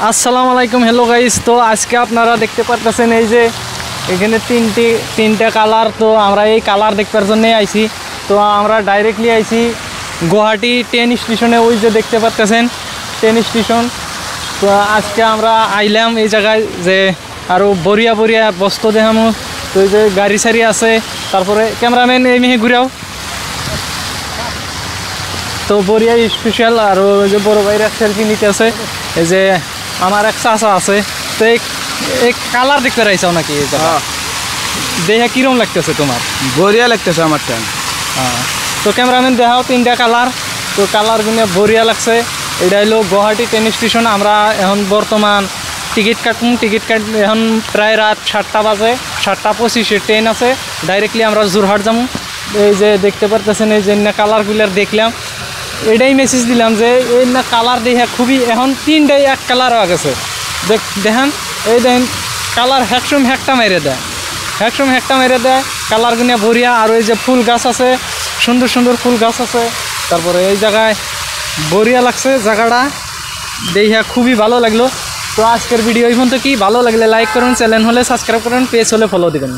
আসসালামু আলাইকুম, hello guys. তো আজকে আপনারা দেখতে পারতেছেন এই যে এখানে তিনটা কালার। তো আমরা এই কালার দেখবার জন্যই আইছি। তো আমরা ডাইরেক্টলি আইছি গুয়াহাটি ট্রেন স্টেশনে, ওই যে দেখতে পারতেছেন ট্রেন স্টেশন। তো আজকে আমরা আইলাম এই জায়গায় যে আরও বরিয়া বরিয়া বস্তু দেখামো। তো এই যে গাড়ি সারি আছে, তারপরে ক্যামেরাম্যান এই মেহে ঘুরাও। তো বরিয়া স্পেশাল আরও যে বড় ভাইরা সেলফি নিতে আছে। এই যে আমার এক চাচা আছে। তো এই কালার দেখতে রাইছাও নাকি? এই জায়গা দেখা কিরম লাগতেছে তোমার? বরিয়া লাগতেছে আমার ট্রেন। হ্যাঁ, তো ক্যামেরাম্যান দেখাও তিনটা কালার। তো কালারগুলো বরিয়া লাগছে। এটা হলো গুয়াহাটি ট্রেন স্টেশন। আমরা এখন বর্তমান টিকিট কাটুন, টিকিট কাট এখন প্রায় রাত 7টা বাজে, 7টা 25-এ ট্রেন আছে। ডাইরেক্টলি আমরা যোরহাট যাবো। এই যে দেখতে পারতেছেন এই যে কালারগুলার দেখলাম, এটাই মেসেজ দিলাম যে এই না কালার দেখে খুবই এখন তিনটাই এক কালার হয়ে গেছে। দেখেন এই দেখেন কালার হ্যাকসম হ্যাকটা মেরে দেয়, হ্যাকসম হ্যাকটা মেরে দেয়। কালারগুলো বরিয়া। আর ওই যে ফুল গাছ আছে, সুন্দর সুন্দর ফুল গাছ আছে। তারপরে এই জায়গায় বরিয়া লাগছে জায়গাটা দেখে খুবই ভালো লাগলো। তো আজকের ভিডিও এই পর্যন্ত। কি ভালো লাগলে লাইক করুন, চ্যানেল হলে সাবস্ক্রাইব করুন, পেজ হলে ফলো দেবেন।